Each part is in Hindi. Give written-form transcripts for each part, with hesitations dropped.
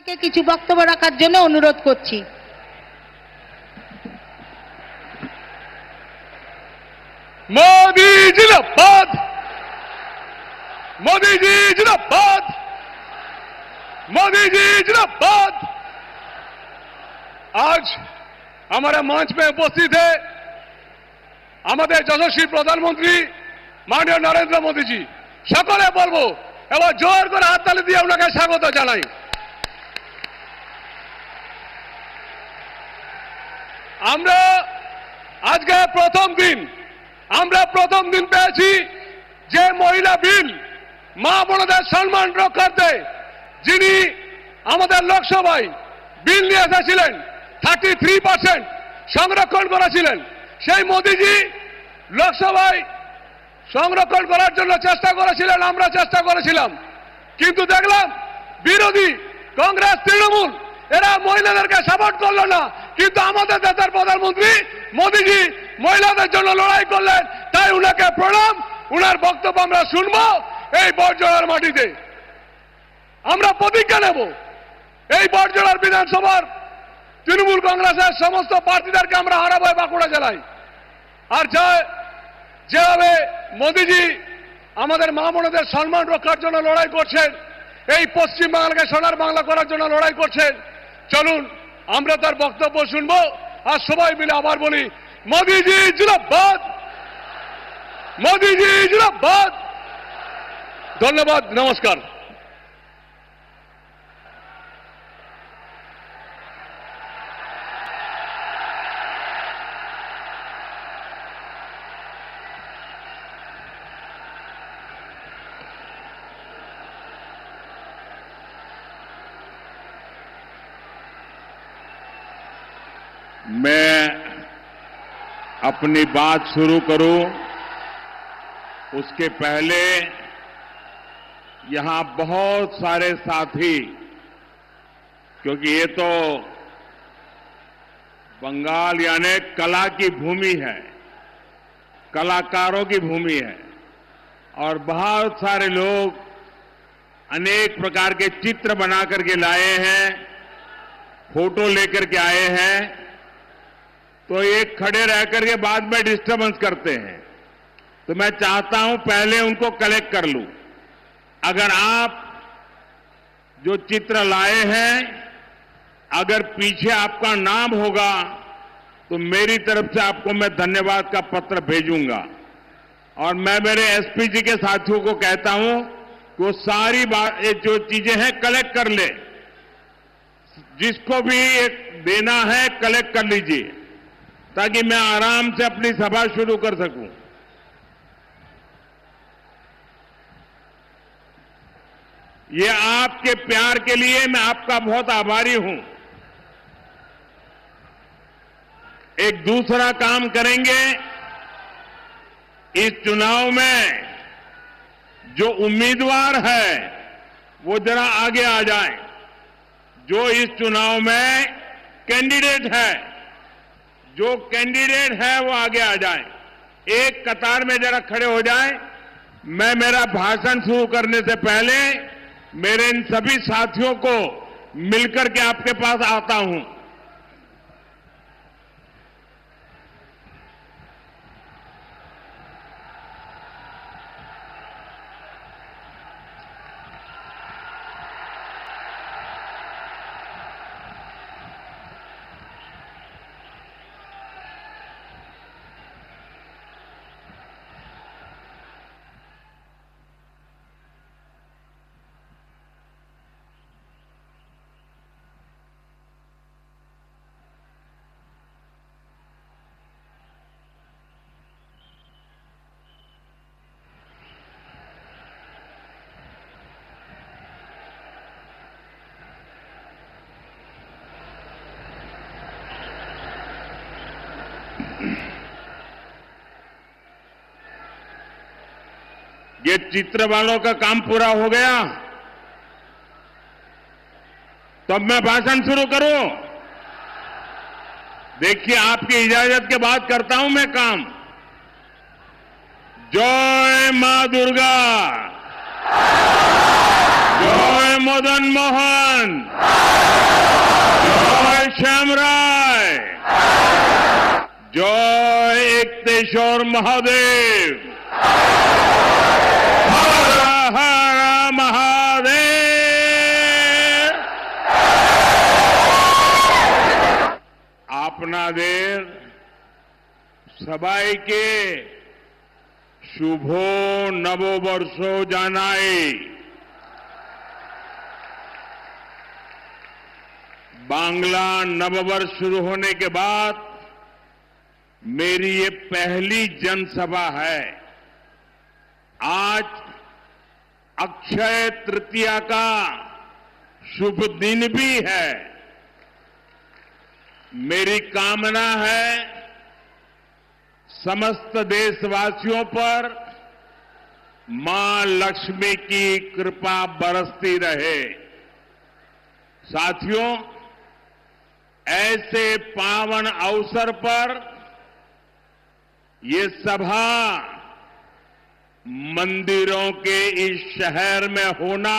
থেকে কিছু বক্তব্য রাখার জন্য অনুরোধ করছি। मोदी जिंदाबाद, मोदी जी जिंदाबाद, मोदी जी जिंदाबाद। आज हमारे मंच में उपस्थित है हमारे यशस्वी प्रधानमंत्री माननीय नरेंद्र मोदी जी। सकले बोलबो एबार जोर करे हातताली दिए उनाके स्वागत जानाई। আমরা আজকে প্রথম দিন পেয়েছি যে মহিলা বিল মা বোনদের সম্মান রক্ষার্থে যিনি আমাদের লোকসভায় বিল নিয়ে এসেছিলেন 33% সংরক্ষণ করেছিলেন, সেই মোদিজি লোকসভায় সংরক্ষণ করার জন্য চেষ্টা করেছিলেন, আমরা চেষ্টা করেছিলাম, কিন্তু দেখলাম বিরোধী কংগ্রেস তৃণমূল এরা মহিলাদেরকে সাপোর্ট করলো না। কিন্তু আমাদের দেশের প্রধানমন্ত্রী মোদিজি মহিলাদের জন্য লড়াই করলেন, তাই উনাকে প্রণাম। উনার বক্তব্য আমরা শুনবো এই বড়জোড়ার মাটিতে। আমরা প্রতিজ্ঞা নেব এই বড়জোড়ার বিধানসভার তৃণমূল কংগ্রেসের সমস্ত প্রার্থীদেরকে আমরা হারাবো বাঁকুড়া জেলায়। আর যেভাবে মোদিজি আমাদের মা বোনদের সম্মান রক্ষার জন্য লড়াই করছেন, এই পশ্চিম বাংলাকে সোনার বাংলা করার জন্য লড়াই করছেন, চলুন আমরা তার বক্তব্য শুনবো আর সবাই মিলে আবার বলি মোদিজি জিন্দাবাদ, মোদিজি জিন্দাবাদ। ধন্যবাদ, নমস্কার। मैं अपनी बात शुरू करूं उसके पहले यहां बहुत सारे साथी, क्योंकि ये तो बंगाल यानी कला की भूमि है, कलाकारों की भूमि है, और बहुत सारे लोग अनेक प्रकार के चित्र बना करके लाए हैं, फोटो लेकर के आए हैं, तो एक खड़े रह करके बाद में डिस्टर्बेंस करते हैं। तो मैं चाहता हूं पहले उनको कलेक्ट कर लूं। अगर आप जो चित्र लाए हैं अगर पीछे आपका नाम होगा तो मेरी तरफ से आपको मैं धन्यवाद का पत्र भेजूंगा। और मैं मेरे एसपी जी के साथियों को कहता हूं कि वो सारी बात जो चीजें हैं कलेक्ट कर ले, जिसको भी एक देना है कलेक्ट कर लीजिए, ताकि मैं आराम से अपनी सभा शुरू कर सकूं। ये आपके प्यार के लिए मैं आपका बहुत आभारी हूं। एक दूसरा काम करेंगे, इस चुनाव में जो उम्मीदवार है वो जरा आगे आ जाए। जो इस चुनाव में कैंडिडेट है, जो कैंडिडेट है वो आगे आ जाए, एक कतार में जरा खड़े हो जाए। मैं मेरा भाषण शुरू करने से पहले मेरे इन सभी साथियों को मिलकर के आपके पास आता हूं। ये चित्र वालों का काम पूरा हो गया तो अब मैं भाषण शुरू करूं। देखिए, आपकी इजाजत के बाद करता हूं मैं काम। जय मां दुर्गा, जय मां मदन मोहन, जय श्यामराय, जय एकतेश्वर महादेव, हर हर महादेव। आपनादेर सबाइके शुभो नववर्षो जानाई। बांग्ला नववर्ष शुरू होने के बाद मेरी ये पहली जनसभा है। आज अक्षय तृतीया का शुभ दिन भी है। मेरी कामना है समस्त देशवासियों पर मां लक्ष्मी की कृपा बरसती रहे। साथियों, ऐसे पावन अवसर पर ये सभा मंदिरों के इस शहर में होना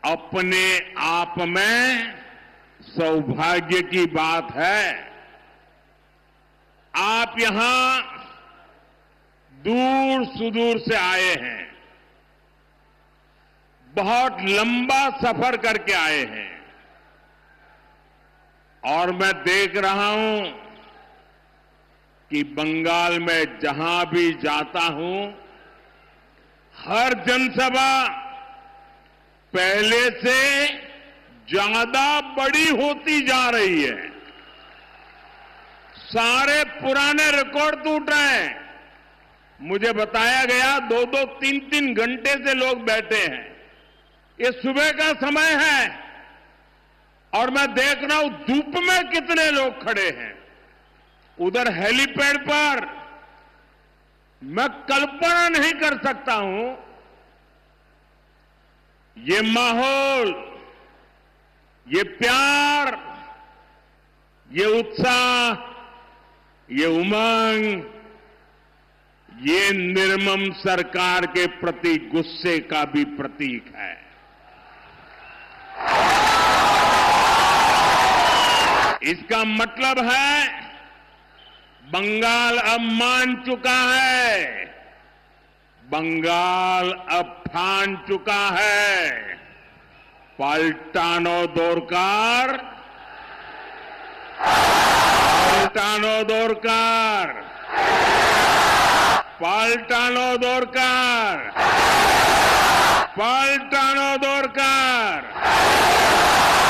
अपने आप में सौभाग्य की बात है। आप यहां दूर सुदूर से आए हैं, बहुत लंबा सफर करके आए हैं, और मैं देख रहा हूं कि बंगाल में जहां भी जाता हूं, हर जनसभा पहले से ज्यादा बड़ी होती जा रही है। सारे पुराने रिकॉर्ड टूट रहे हैं। मुझे बताया गया 2-2, 3-3 घंटे से लोग बैठे हैं। ये सुबह का समय है और मैं देख रहा हूं धूप में कितने लोग खड़े हैं। उधर हेलीपैड पर मैं कल्पना नहीं कर सकता हूं ये माहौल, ये प्यार, ये उत्साह, ये उमंग, ये निर्मम सरकार के प्रति गुस्से का भी प्रतीक है। इसका मतलब है बंगाल अब मान चुका है, बंगाल अब ठान चुका है। पाल्टानो दोरकार, पाल्टानो दोरकार, पाल्टानो दोरकार, पाल्टानो दोरकार,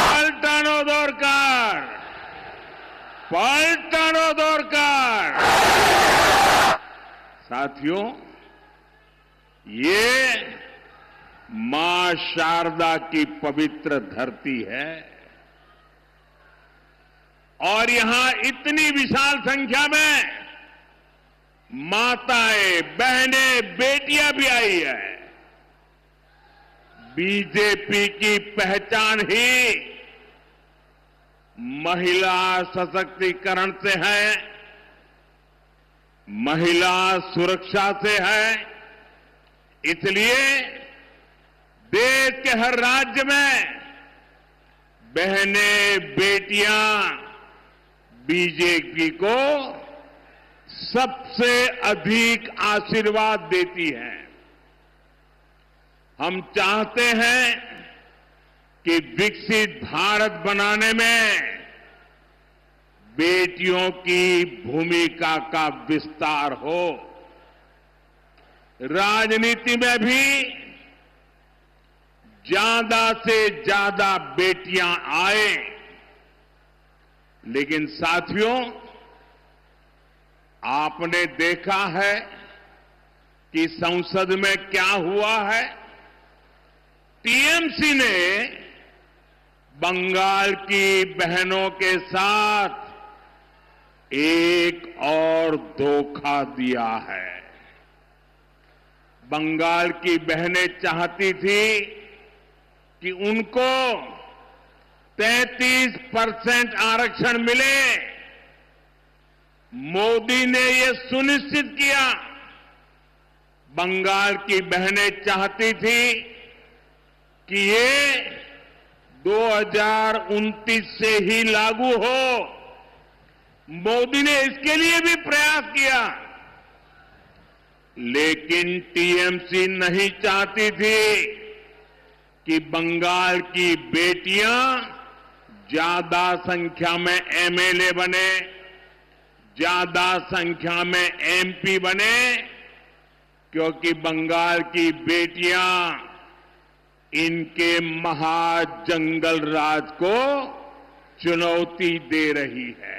पाल्टानो दोरकार, पाल्टानो दोरकार। साथियों, ये मां शारदा की पवित्र धरती है और यहां इतनी विशाल संख्या में माताएं, बहनें, बेटियां भी आई है। बीजेपी की पहचान ही महिला सशक्तिकरण से है, महिला सुरक्षा से है। इसलिए देश के हर राज्य में बहनें, बेटियां बीजेपी को सबसे अधिक आशीर्वाद देती हैं। हम चाहते हैं कि विकसित भारत बनाने में बेटियों की भूमिका का विस्तार हो। राजनीति में भी ज्यादा से ज्यादा बेटियां आए। लेकिन साथियों, आपने देखा है कि संसद में क्या हुआ है। टीएमसी ने बंगाल की बहनों के साथ एक और धोखा दिया है। बंगाल की बहनें चाहती थी कि उनको 33% आरक्षण मिले। मोदी ने ये सुनिश्चित किया। बंगाल की बहनें चाहती थी कि ये 2029 से ही लागू हो। मोदी ने इसके लिए भी प्रयास किया, लेकिन टीएमसी नहीं चाहती थी कि बंगाल की बेटियां ज्यादा संख्या में एमएलए बने, ज्यादा संख्या में एमपी बने, क्योंकि बंगाल की बेटियां इनके महाजंगल राज को चुनौती दे रही है।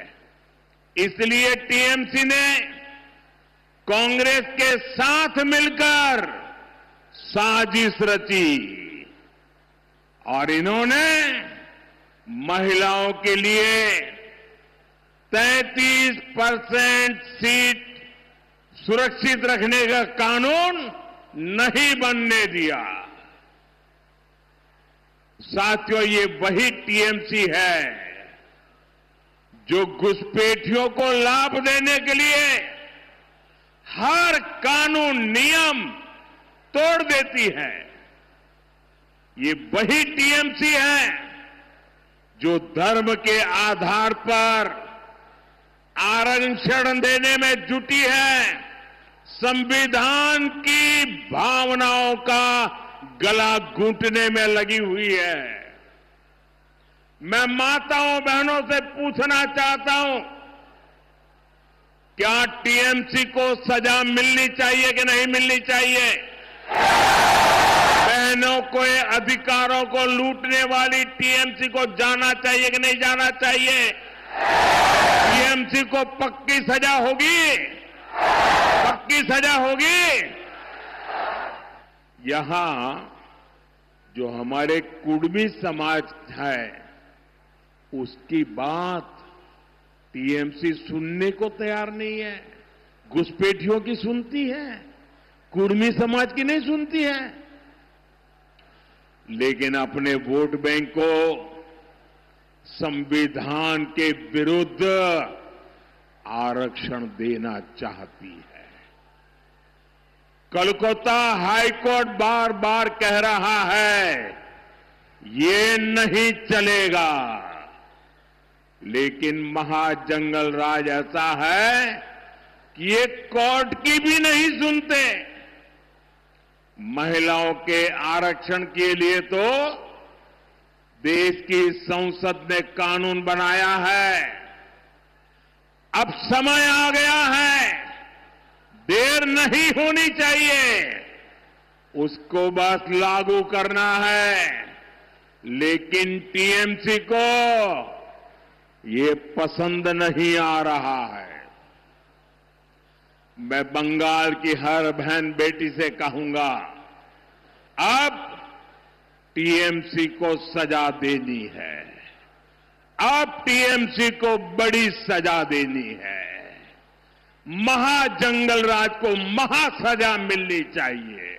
इसलिए टीएमसी ने कांग्रेस के साथ मिलकर साजिश रची और इन्होंने महिलाओं के लिए 33% सीट सुरक्षित रखने का कानून नहीं बनने दिया। साथियों, ये वही टीएमसी है जो घुसपैठियों को लाभ देने के लिए हर कानून नियम तोड़ देती है। ये वही टीएमसी है जो धर्म के आधार पर आरक्षण देने में जुटी है, संविधान की भावनाओं का गला घूंटने में लगी हुई है। मैं माताओं बहनों से पूछना चाहता हूं, क्या टीएमसी को सजा मिलनी चाहिए कि नहीं मिलनी चाहिए? बहनों के अधिकारों को लूटने वाली टीएमसी को जाना चाहिए कि नहीं जाना चाहिए? टीएमसी को पक्की सजा होगी, पक्की सजा होगी। यहां जो हमारे कुर्मी समाज है, उसकी बात टीएमसी सुनने को तैयार नहीं है। घुसपैठियों की सुनती है, कुर्मी समाज की नहीं सुनती है। लेकिन अपने वोट बैंक को संविधान के विरुद्ध आरक्षण देना चाहती है। कोलकाता हाईकोर्ट बार बार कह रहा है ये नहीं चलेगा, लेकिन महाजंगल राज ऐसा है कि ये कोर्ट की भी नहीं सुनते। महिलाओं के आरक्षण के लिए तो देश की संसद ने कानून बनाया है। अब समय आ गया है, देर नहीं होनी चाहिए, उसको बस लागू करना है। लेकिन टीएमसी को ये पसंद नहीं आ रहा है। मैं बंगाल की हर बहन बेटी से कहूंगा, अब टीएमसी को सजा देनी है, अब टीएमसी को बड़ी सजा देनी है। महाजंगल राज को महासजा मिलनी चाहिए।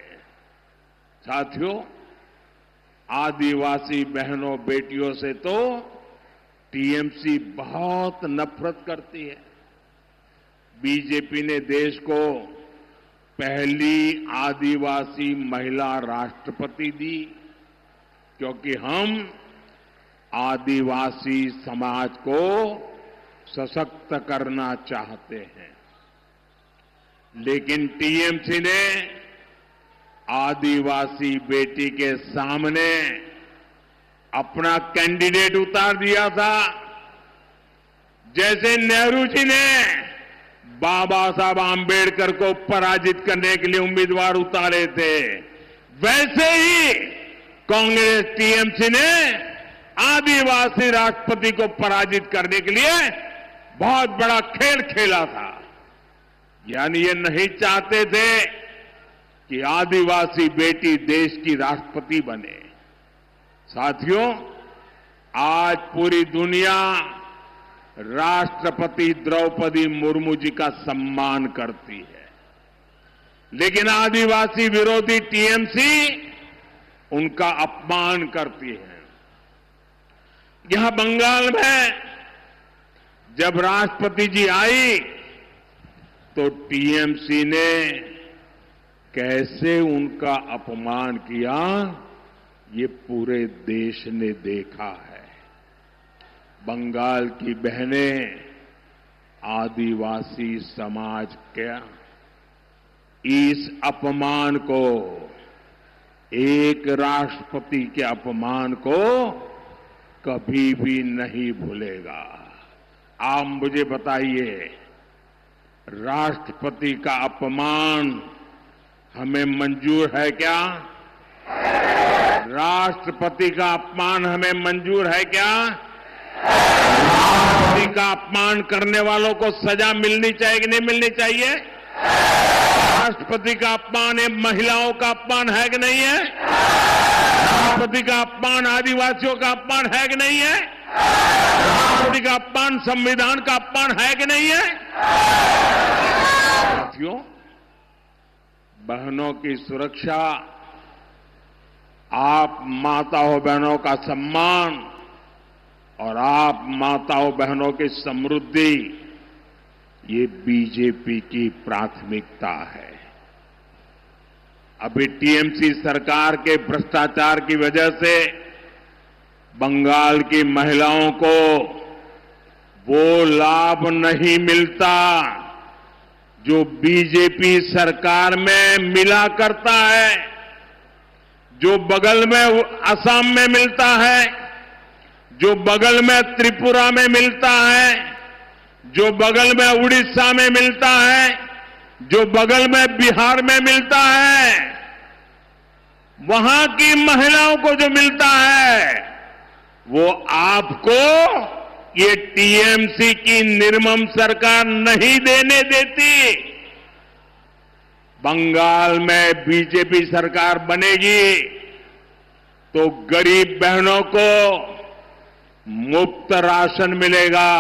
साथियों, आदिवासी बहनों बेटियों से तो टीएमसी बहुत नफरत करती है। बीजेपी ने देश को पहली आदिवासी महिला राष्ट्रपति दी, क्योंकि हम आदिवासी समाज को सशक्त करना चाहते हैं। लेकिन टीएमसी ने आदिवासी बेटी के सामने अपना कैंडिडेट उतार दिया था। जैसे नेहरू जी ने बाबा साहब आंबेडकर को पराजित करने के लिए उम्मीदवार उतारे थे, वैसे ही कांग्रेस टीएमसी ने आदिवासी राष्ट्रपति को पराजित करने के लिए बहुत बड़ा खेल खेला था। यानी ये नहीं चाहते थे कि आदिवासी बेटी देश की राष्ट्रपति बने। साथियों, आज पूरी दुनिया राष्ट्रपति द्रौपदी मुर्मू जी का सम्मान करती है, लेकिन आदिवासी विरोधी टीएमसी उनका अपमान करती है। यहां बंगाल में जब राष्ट्रपति जी आई तो टीएमसी ने कैसे उनका अपमान किया, ये पूरे देश ने देखा है। बंगाल की बहनें आदिवासी समाज के इस अपमान को, एक राष्ट्रपति के अपमान को कभी भी नहीं भूलेगा। आप मुझे बताइए, राष्ट्रपति का अपमान हमें मंजूर है क्या? राष्ट्रपति का अपमान हमें मंजूर है क्या? राष्ट्रपति का अपमान करने वालों को सजा मिलनी चाहिए कि नहीं मिलनी चाहिए? राष्ट्रपति का अपमान ये महिलाओं का अपमान है कि नहीं है? राष्ट्रपति का अपमान आदिवासियों का अपमान है कि नहीं है? राष्ट्रपति का अपमान संविधान का अपमान है कि नहीं है? साथियों, बहनों की सुरक्षा, आप माताओं बहनों का सम्मान और आप माताओं बहनों की समृद्धि, ये बीजेपी की प्राथमिकता है। अभी टीएमसी सरकार के भ्रष्टाचार की वजह से बंगाल की महिलाओं को वो लाभ नहीं मिलता जो बीजेपी सरकार में मिला करता है, जो बगल में असम में मिलता है, जो बगल में त्रिपुरा में मिलता है, जो बगल में उड़ीसा में मिलता है, जो बगल में बिहार में मिलता है। वहां की महिलाओं को जो मिलता है वो आपको ये टीएमसी की निर्मम सरकार नहीं देने देती। बंगाल में बीजेपी सरकार बनेगी तो गरीब बहनों को मुफ्त राशन मिलेगा,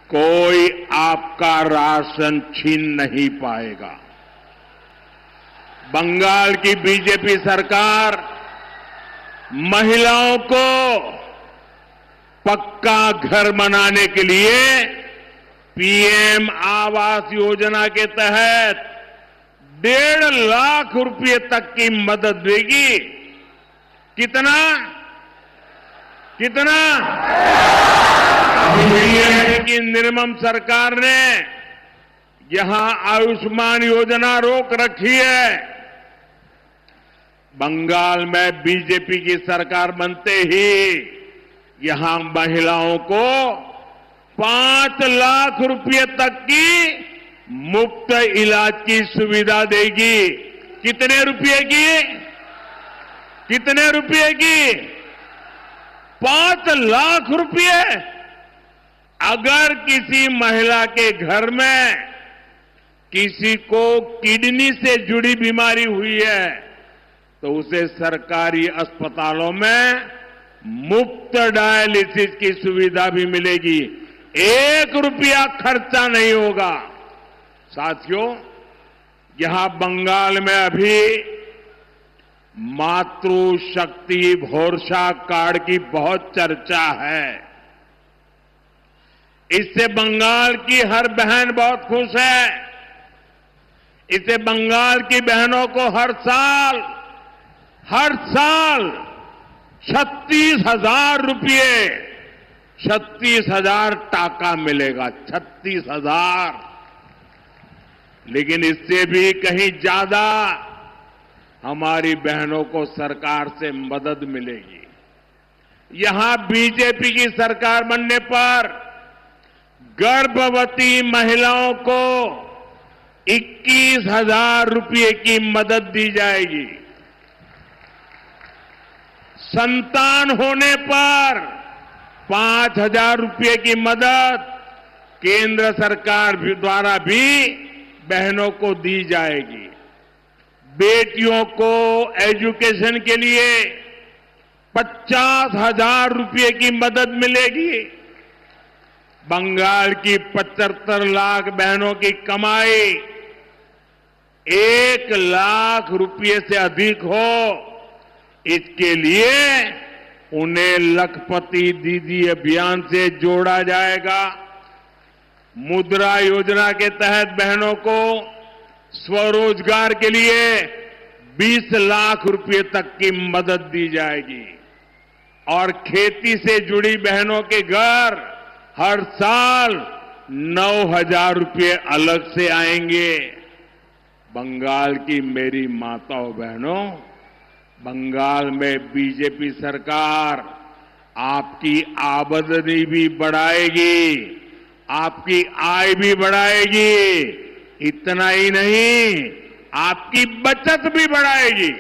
कोई आपका राशन छीन नहीं पाएगा। बंगाल की बीजेपी सरकार महिलाओं को पक्का घर बनाने के लिए पीएम आवास योजना के तहत 1.5 लाख रुपए तक की मदद देगी। कितना? पीएम की निर्मम सरकार ने यहां आयुष्मान योजना रोक रखी है। बंगाल में बीजेपी की सरकार बनते ही यहां महिलाओं को 5 लाख रुपए तक की मुफ्त इलाज की सुविधा देगी। कितने रुपए की? 5 लाख रुपए। अगर किसी महिला के घर में किसी को किडनी से जुड़ी बीमारी हुई है तो उसे सरकारी अस्पतालों में मुफ्त डायलिसिस की सुविधा भी मिलेगी। 1 रुपया खर्चा नहीं होगा। साथियों, यहां बंगाल में अभी मातृशक्ति भरोसा कार्ड की बहुत चर्चा है। इससे बंगाल की हर बहन बहुत खुश है। इससे बंगाल की बहनों को हर साल 36,000 रुपये, 36,000 टाका मिलेगा। 36,000। लेकिन इससे भी कहीं ज्यादा हमारी बहनों को सरकार से मदद मिलेगी। यहां बीजेपी की सरकार बनने पर गर्भवती महिलाओं को 21,000 रुपये की मदद दी जाएगी। संतान होने पर 5,000 रुपये की मदद केंद्र सरकार द्वारा भी बहनों को दी जाएगी। बेटियों को एजुकेशन के लिए 50,000 रुपये की मदद मिलेगी। बंगाल की 75 लाख बहनों की कमाई 1 लाख रुपये से अधिक हो, इसके लिए उन्हें लखपति दीदी अभियान से जोड़ा जाएगा। मुद्रा योजना के तहत बहनों को स्वरोजगार के लिए 20 लाख रुपए तक की मदद दी जाएगी और खेती से जुड़ी बहनों के घर हर साल 9,000 रुपए अलग से आएंगे। बंगाल की मेरी माताओं बहनों, बंगाल में बीजेपी सरकार आपकी आमदनी भी बढ़ाएगी, आपकी आय भी बढ़ाएगी। इतना ही नहीं, आपकी बचत भी बढ़ाएगी।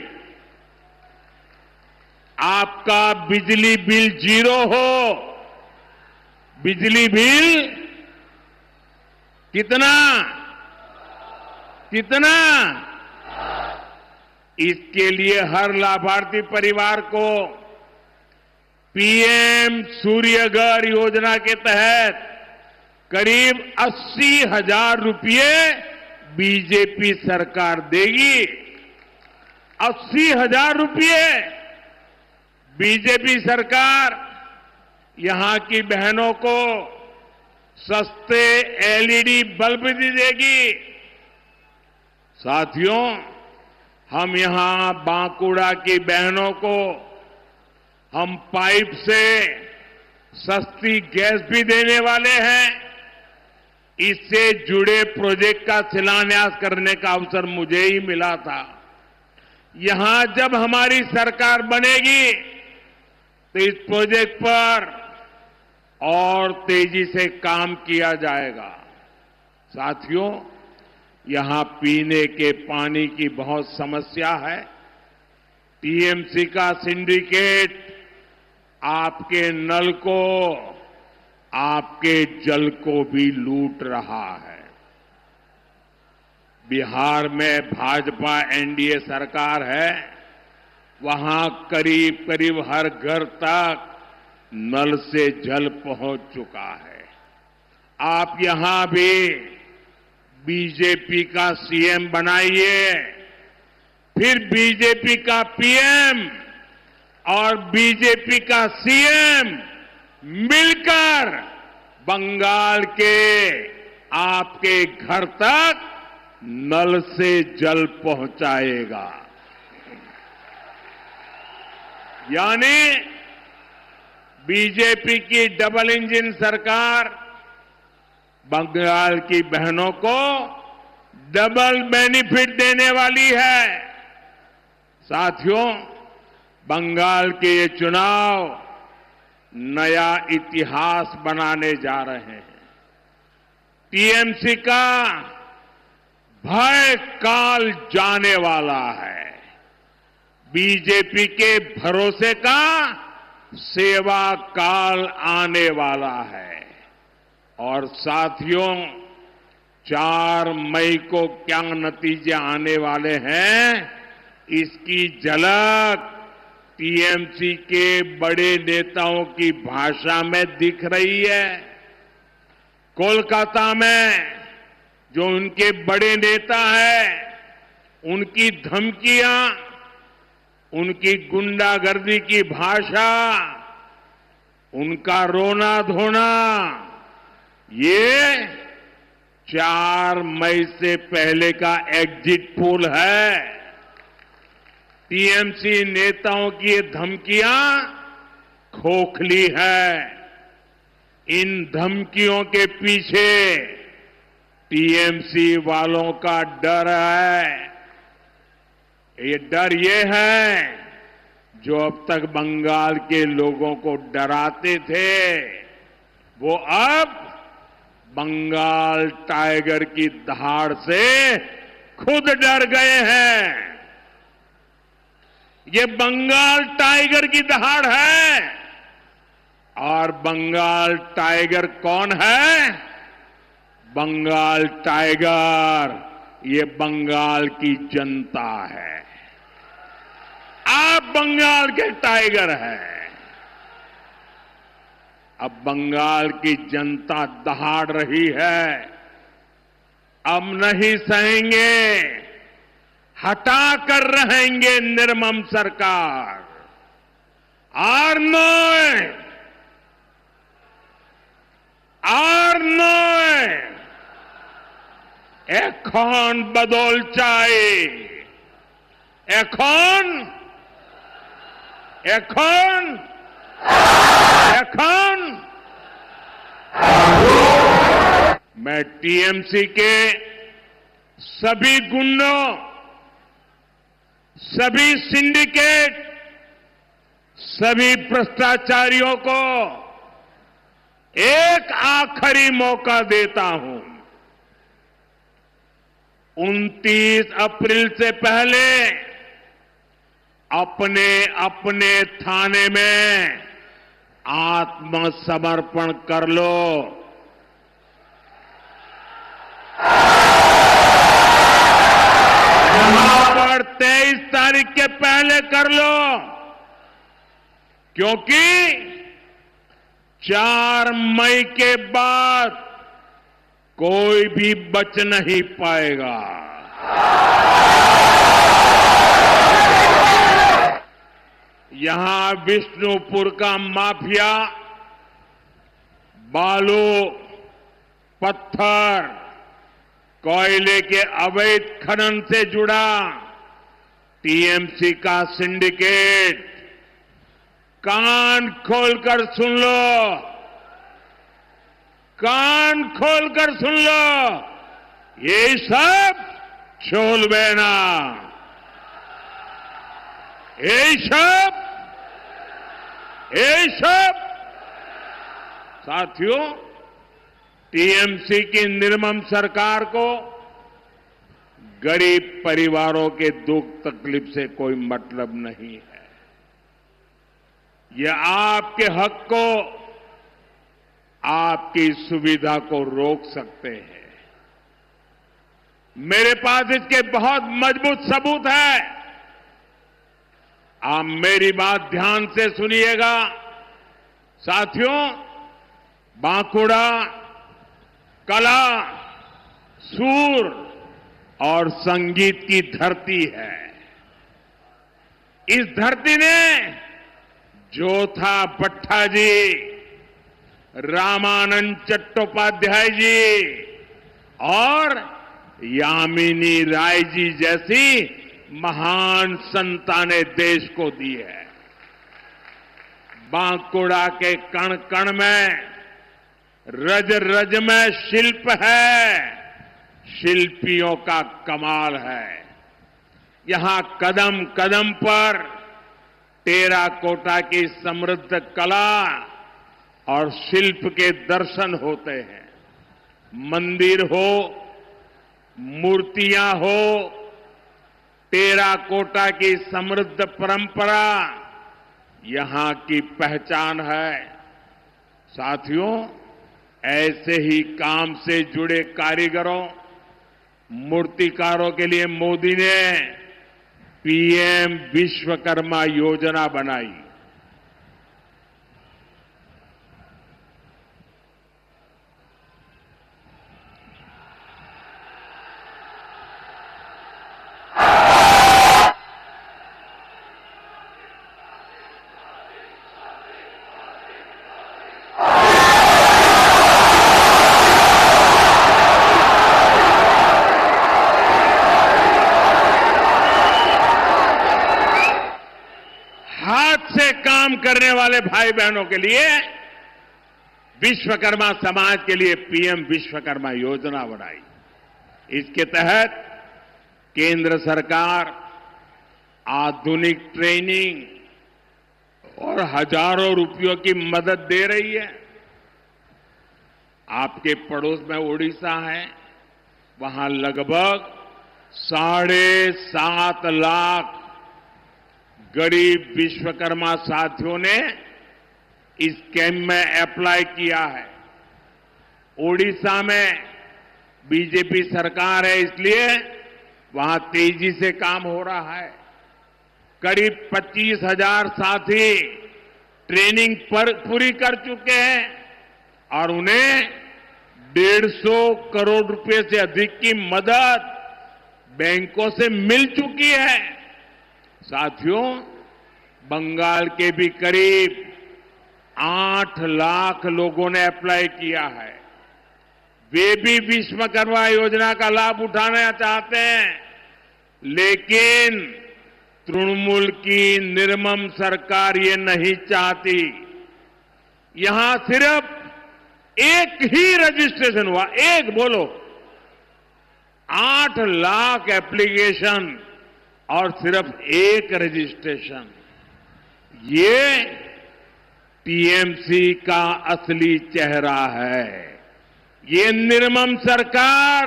आपका बिजली बिल 0 हो। बिजली बिल कितना कितना? इसके लिए हर लाभार्थी परिवार को पीएम सूर्यघर योजना के तहत करीब 80,000 रुपये बीजेपी सरकार देगी। 80,000 रुपये बीजेपी सरकार यहां की बहनों को सस्ते एलईडी बल्ब भी देगी। साथियों, हम यहां बांकुड़ा की बहनों को हम पाइप से सस्ती गैस भी देने वाले हैं। इससे जुड़े प्रोजेक्ट का शिलान्यास करने का अवसर मुझे ही मिला था। यहां जब हमारी सरकार बनेगी तो इस प्रोजेक्ट पर और तेजी से काम किया जाएगा। साथियों, यहां पीने के पानी की बहुत समस्या है। टीएमसी का सिंडिकेट आपके नल को, आपके जल को भी लूट रहा है। बिहार में भाजपा एनडीए सरकार है, वहां करीब करीब हर घर तक नल से जल पहुंच चुका है। आप यहां भी बीजेपी का सीएम बनाइए, फिर बीजेपी का पीएम और बीजेपी का सीएम मिलकर बंगाल के आपके घर तक नल से जल पहुंचाएगा। यानी बीजेपी की डबल इंजन सरकार बंगाल की बहनों को डबल बेनिफिट देने वाली है। साथियों, बंगाल के ये चुनाव नया इतिहास बनाने जा रहे हैं। टीएमसी का भय काल जाने वाला है। बीजेपी के भरोसे का सेवा काल आने वाला है। और साथियों, 4 मई को क्या नतीजे आने वाले हैं, इसकी झलक टीएमसी के बड़े नेताओं की भाषा में दिख रही है। कोलकाता में जो उनके बड़े नेता हैं, उनकी धमकियां, उनकी गुंडागर्दी की भाषा, उनका रोना धोना, ये 4 मई से पहले का एग्जिट पोल है। टीएमसी नेताओं की ये धमकियां खोखली है। इन धमकियों के पीछे टीएमसी वालों का डर है। ये डर ये है जो अब तक बंगाल के लोगों को डराते थे, वो अब बंगाल टाइगर की दहाड़ से खुद डर गए हैं। ये बंगाल टाइगर की दहाड़ है। और बंगाल टाइगर कौन है? बंगाल टाइगर ये बंगाल की जनता है। आप बंगाल के टाइगर हैं। अब बंगाल की जनता दहाड़ रही है। अब नहीं सहेंगे, हटा कर रहेंगे निर्मम सरकार। আর নয় এখন বদল চাই, এখন এখন এখন मैं टीएमसी के सभी गुंडों, सभी सिंडिकेट, सभी भ्रष्टाचारियों को एक आखिरी मौका देता हूं। 29 अप्रैल से पहले अपने अपने थाने में आत्मसमर्पण कर लो। यहां पर 23 तारीख के पहले कर लो, क्योंकि 4 मई के बाद कोई भी बच नहीं पाएगा। यहां विष्णुपुर का माफिया बालू, पत्थर, कोयले के अवैध खनन से जुड़ा टीएमसी का सिंडिकेट, कान खोलकर सुन लो, कान खोलकर सुन लो, ये सब छोलबे ना, ये सब साथियों, टीएमसी की निर्मम सरकार को गरीब परिवारों के दुख तकलीफ से कोई मतलब नहीं है। यह आपके हक को, आपकी सुविधा को रोक सकते हैं। मेरे पास इसके बहुत मजबूत सबूत है। आप मेरी बात ध्यान से सुनिएगा। साथियों, बांकुड़ा कला, सूर और संगीत की धरती है। इस धरती ने जोथा भट्टा जी, रामानंद चट्टोपाध्याय जी और यामिनी राय जी जैसी महान संतानें देश को दी है। बांकुड़ा के कण कण में, रज रज में शिल्प है, शिल्पियों का कमाल है। यहां कदम कदम पर टेराकोटा की समृद्ध कला और शिल्प के दर्शन होते हैं। मंदिर हो, मूर्तियां हो, टेराकोटा की समृद्ध परंपरा यहां की पहचान है। साथियों, ऐसे ही काम से जुड़े कारीगरों, मूर्तिकारों के लिए मोदी ने पीएम विश्वकर्मा योजना बनाई। से काम करने वाले भाई बहनों के लिए विश्वकर्मा समाज के लिए पीएम विश्वकर्मा योजना बनाई। इसके तहत केंद्र सरकार आधुनिक ट्रेनिंग और हजारों रुपयों की मदद दे रही है। आपके पड़ोस में उड़ीसा है, वहां लगभग 7.5 लाख गरीब विश्वकर्मा साथियों ने इस कैंप में अप्लाई किया है। ओडिशा में बीजेपी सरकार है, इसलिए वहां तेजी से काम हो रहा है। करीब 25,000 साथी ट्रेनिंग पूरी कर चुके हैं और उन्हें 150 करोड़ रुपए से अधिक की मदद बैंकों से मिल चुकी है। साथियों, बंगाल के भी करीब 8 लाख लोगों ने अप्लाई किया है। वे भी विश्वकर्मा योजना का लाभ उठाना चाहते हैं, लेकिन तृणमूल की निर्मम सरकार ये नहीं चाहती। यहां सिर्फ एक ही रजिस्ट्रेशन हुआ, एक बोलो, 8 लाख एप्लीकेशन और सिर्फ एक रजिस्ट्रेशन। ये टीएमसी का असली चेहरा है। ये निर्मम सरकार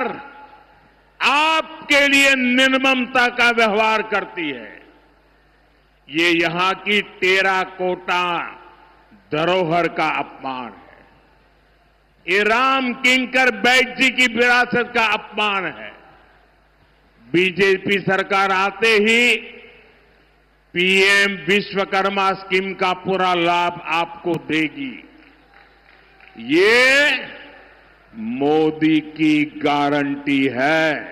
आपके लिए निर्ममता का व्यवहार करती है। ये यहां की टेराकोटा धरोहर का अपमान है। ये राम किंकर बैठ जी की विरासत का अपमान है। बीजेपी सरकार आते ही पीएम विश्वकर्मा स्कीम का पूरा लाभ आपको देगी। ये मोदी की गारंटी है।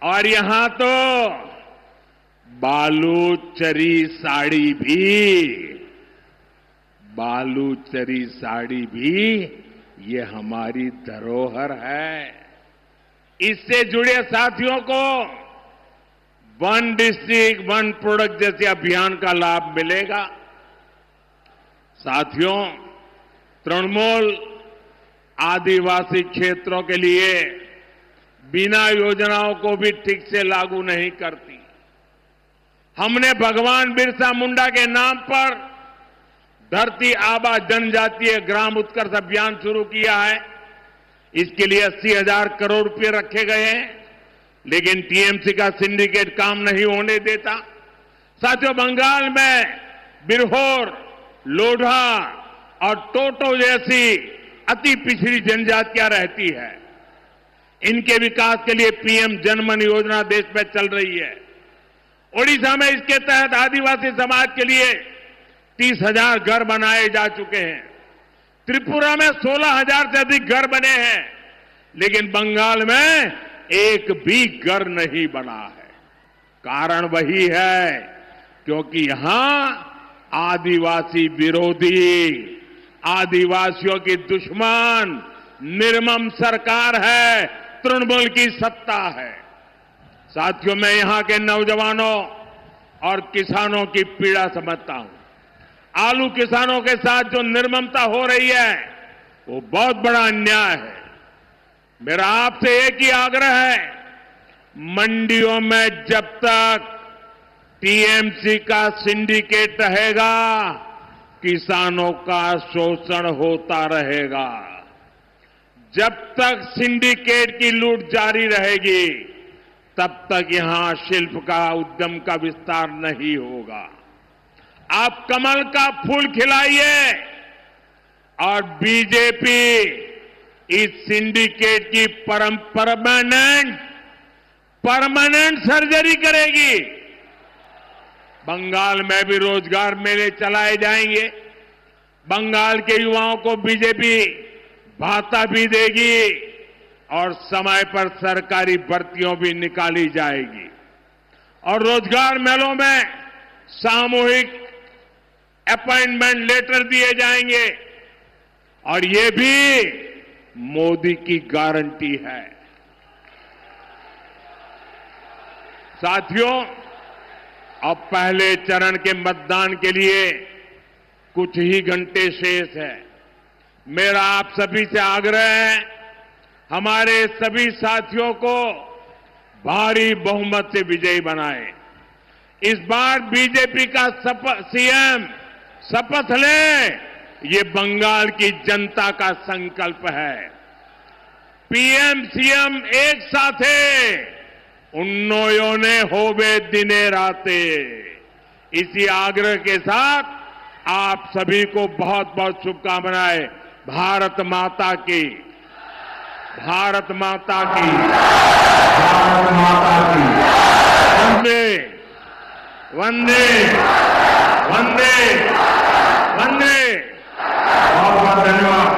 और यहां तो बालूचरी साड़ी भी ये हमारी धरोहर है। इससे जुड़े साथियों को वन डिस्ट्रिक्ट वन प्रोडक्ट जैसे अभियान का लाभ मिलेगा। साथियों, तृणमूल आदिवासी क्षेत्रों के लिए बिना योजनाओं को भी ठीक से लागू नहीं करती। हमने भगवान बिरसा मुंडा के नाम पर धरती आबा जनजातीय ग्राम उत्कर्ष अभियान शुरू किया है। इसके लिए 80,000 करोड़ रुपए रखे गए हैं, लेकिन टीएमसी का सिंडिकेट काम नहीं होने देता। साथियों, बंगाल में बिरहोर, लोढ़ा और टोटो जैसी अति पिछड़ी जनजातियां रहती है। इनके विकास के लिए पीएम जनमन योजना देश में चल रही है। ओडिशा में इसके तहत आदिवासी समाज के लिए 30,000 घर बनाए जा चुके हैं। त्रिपुरा में 16,000 से अधिक घर बने हैं, लेकिन बंगाल में एक भी घर नहीं बना है। कारण वही है क्योंकि यहां आदिवासी विरोधी, आदिवासियों की दुश्मन निर्मम सरकार है, तृणमूल की सत्ता है। साथियों, मैं यहां के नौजवानों और किसानों की पीड़ा समझता हूं। आलू किसानों के साथ जो निर्ममता हो रही है वो बहुत बड़ा अन्याय है। मेरा आपसे एक ही आग्रह है, मंडियों में जब तक टीएमसी का सिंडिकेट रहेगा, किसानों का शोषण होता रहेगा। जब तक सिंडिकेट की लूट जारी रहेगी, तब तक यहां शिल्प का, उद्यम का विस्तार नहीं होगा। आप कमल का फूल खिलाइए और बीजेपी इस सिंडिकेट की परमानेंट सर्जरी करेगी। बंगाल में भी रोजगार मेले चलाए जाएंगे। बंगाल के युवाओं को बीजेपी भाता भी देगी और समय पर सरकारी भर्तियों भी निकाली जाएगी। और रोजगार मेलों में सामूहिक अपॉइंटमेंट लेटर दिए जाएंगे और ये भी मोदी की गारंटी है। साथियों, अब पहले चरण के मतदान के लिए कुछ ही घंटे शेष है। मेरा आप सभी से आग्रह है, हमारे सभी साथियों को भारी बहुमत से विजयी बनाएं। इस बार बीजेपी का सीएम शपथ ले, ये बंगाल की जनता का संकल्प है। पीएम सीएम एक साथे उन्नोयोने होवे दिने राते। इसी आग्रह के साथ आप सभी को बहुत बहुत शुभकामनाएं। भारत माता की, भारत माता की, भारत माता की। वंदे वंदे वंदे वंदे। बहुत बहुत धन्यवाद।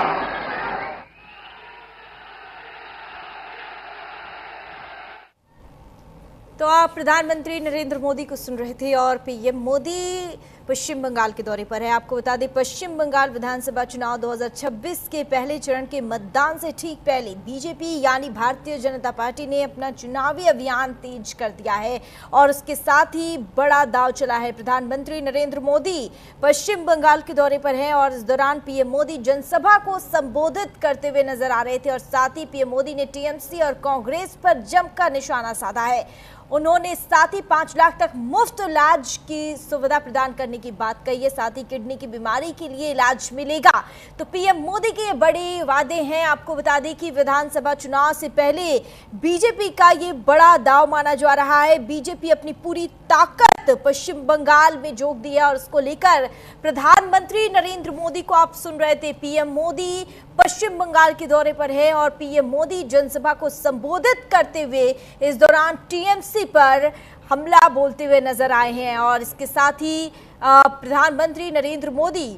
तो आप प्रधानमंत्री नरेंद्र मोदी को सुन रहे थे और पीएम मोदी पश्चिम बंगाल के दौरे पर है। आपको बता दें, पश्चिम बंगाल विधानसभा चुनाव 2026 के पहले चरण के मतदान से ठीक पहले बीजेपी यानी भारतीय जनता पार्टी ने अपना चुनावी अभियान तेज कर दिया है और उसके साथ ही बड़ा दांव चला है। प्रधानमंत्री नरेंद्र मोदी पश्चिम बंगाल के दौरे पर हैं और इस दौरान पीएम मोदी जनसभा को संबोधित करते हुए नजर आ रहे थे और साथ ही पीएम मोदी ने टीएमसी और कांग्रेस पर जमकर निशाना साधा है। उन्होंने साथ ही 5 लाख तक मुफ्त इलाज की सुविधा प्रदान करने की बात कही है, साथ ही किडनी की बीमारी के लिए इलाज मिलेगा। तो पीएम मोदी के ये बड़े वादे हैं। आपको बता दें कि विधानसभा चुनाव से पहले बीजेपी का ये बड़ा दांव माना जा रहा है। बीजेपी अपनी पूरी ताकत पश्चिम बंगाल में झोंक दी है और उसको लेकर प्रधानमंत्री नरेंद्र मोदी को आप सुन रहे थे। पीएम मोदी पश्चिम बंगाल के दौरे पर है और पीएम मोदी जनसभा को संबोधित करते हुए इस दौरान टीएमसी पर हमला बोलते हुए नजर आए हैं और इसके साथ ही प्रधानमंत्री नरेंद्र मोदी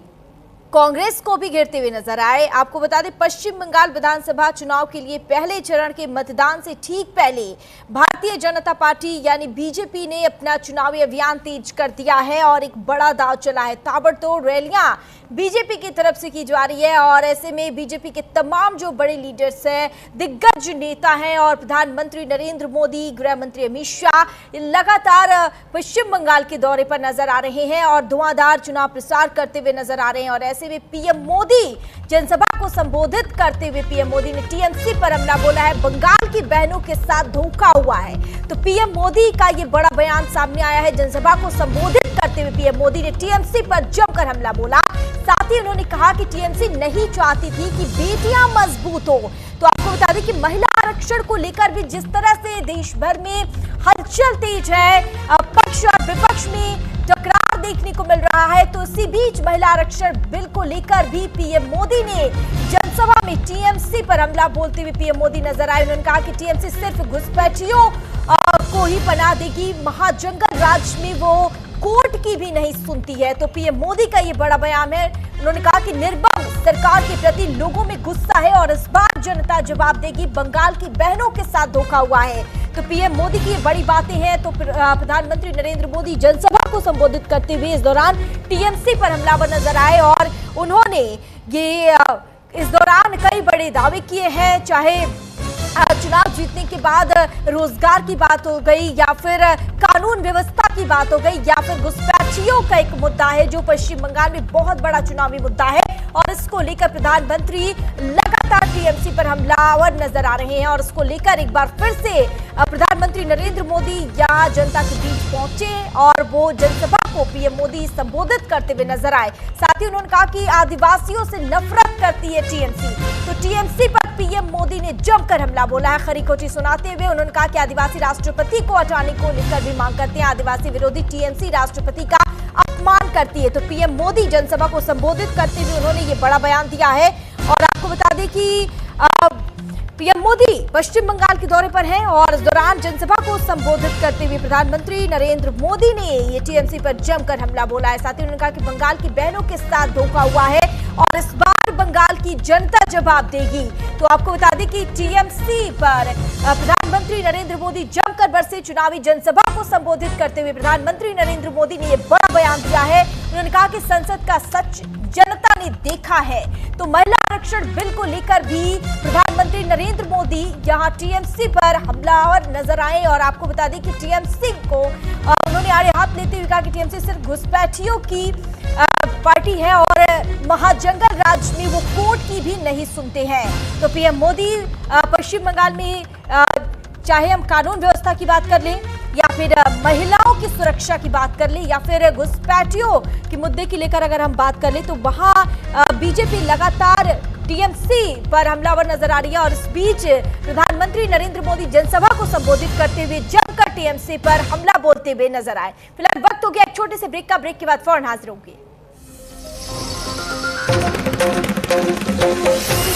कांग्रेस को भी घेरते हुए नजर आए। आपको बता दें, पश्चिम बंगाल विधानसभा चुनाव के लिए पहले चरण के मतदान से ठीक पहले भारतीय जनता पार्टी यानी बीजेपी ने अपना चुनावी अभियान तेज कर दिया है और एक बड़ा दांव चला है। ताबड़तोड़ रैलियां बीजेपी की तरफ से की जा रही है और ऐसे में बीजेपी के तमाम जो बड़े लीडर्स हैं, दिग्गज नेता हैं और प्रधानमंत्री नरेंद्र मोदी, गृह मंत्री अमित शाह लगातार पश्चिम बंगाल के दौरे पर नजर आ रहे हैं और धुआंधार चुनाव प्रचार करते हुए नजर आ रहे हैं और ऐसे में पीएम मोदी जनसभा को संबोधित करते हुए पीएम मोदी ने टीएमसी पर हमला बोला है। बंगाल की बहनों के साथ धोखा हुआ है। तो पीएम मोदी का ये बड़ा बयान सामने आया है। जनसभा को संबोधित करते हुए पीएम मोदी ने टीएमसी पर जमकर हमला बोला। साथ ही उन्होंने कहा कि टीएमसी नहीं चाहती थी कि बेटियां मजबूत हो। तो आपको बता दें कि महिला आरक्षण को लेकर भी जिस तरह से देश भर में हलचल तेज है, पक्ष और विपक्ष में टकराव देखने को मिल रहा है, तो इसी बीच महिला आरक्षण बिल को लेकर भी पीएम मोदी ने जनसभा में टीएमसी पर हमला बोलते हुए पीएम मोदी नजर आए। उन्होंने कहा कि टीएमसी सिर्फ घुसपैठियों को ही पनाह देगी, महाजंगल राज में वो कोर्ट की भी नहीं सुनती है। तो पीएम मोदी का ये बड़ा बयान है। उन्होंने कहा कि निर्बल सरकार के प्रति लोगों में गुस्सा है और इस बार जनता जवाब देगी। बंगाल की बहनों के साथ धोखा हुआ है। तो पीएम मोदी की ये बड़ी बातें हैं। तो प्रधानमंत्री नरेंद्र मोदी जनसभा को संबोधित करते हुए इस दौरान टीएमसी पर हमलावर नजर आए और उन्होंने ये इस दौरान कई बड़े दावे किए हैं, चाहे चुनाव जीतने के बाद रोजगार की बात हो गई या फिर कानून व्यवस्था की बात हो गई या फिर घुसपैठियों का एक मुद्दा है जो पश्चिम बंगाल में बहुत बड़ा चुनावी मुद्दा है और इसको लेकर प्रधानमंत्री लगातार टीएमसी पर हमलावर नजर आ रहे हैं और इसको लेकर एक बार फिर से प्रधानमंत्री नरेंद्र मोदी यहाँ जनता के बीच पहुंचे और वो जनसभा को पीएम मोदी संबोधित करते हुए नजर आए। साथ ही उन्होंने कहा कि आदिवासियों से नफरत करती है टीएमसी। तो टीएमसी पर पीएम मोदी ने जमकर हमला बोला है। खरी खोटी सुनाते हुए उन्होंने कहा कि आदिवासी राष्ट्रपति को हटाने को लेकर भी मांग करते हैं। आदिवासी विरोधी टीएमसी राष्ट्रपति का अपमान करती है। तो पीएम मोदी जनसभा को संबोधित करते हुए उन्होंने ये बड़ा बयान दिया है और आपको बता दें कि पीएम मोदी पश्चिम बंगाल के दौरे पर हैं और इस दौरान जनसभा को संबोधित करते हुए प्रधानमंत्री नरेंद्र मोदी ने ये टीएमसी पर जमकर हमला बोला है। साथ ही उन्होंने कहा कि बंगाल की बहनों के साथ धोखा हुआ है और इस बार बंगाल की जनता जवाब देगी। तो आपको बता दें कि टीएमसी पर प्रधानमंत्री नरेंद्र मोदी जमकर बरसे। चुनावी जनसभा को संबोधित करते हुए प्रधानमंत्री नरेंद्र मोदी ने यह बड़ा बयान दिया है। उन्होंने कहा कि संसद का सच जनता ने देखा है। तो महिला आरक्षण बिल को लेकर भी प्रधानमंत्री नरेंद्र मोदी यहां टीएमसी पर हमलावर नजर आए और आपको बता दें कि टीएमसी को उन्होंने आड़े हाथ लेते हुए कहा कि टीएमसी सिर्फ घुसपैठियों की पार्टी है और महाजंगल राज में वो कोर्ट की भी नहीं सुनते हैं। तो पीएम मोदी पश्चिम बंगाल में चाहे हम कानून व्यवस्था की बात कर लें या फिर महिलाओं की सुरक्षा की बात कर ले या फिर घुसपैठियों के मुद्दे की लेकर अगर हम बात कर ले तो वहां बीजेपी लगातार टीएमसी पर हमलावर नजर आ रही है और इस बीच प्रधानमंत्री नरेंद्र मोदी जनसभा को संबोधित करते हुए जमकर टीएमसी पर हमला बोलते हुए नजर आए। फिलहाल वक्त हो गया एक छोटे से ब्रेक का। ब्रेक के बाद फौरन हाजिर होंगे।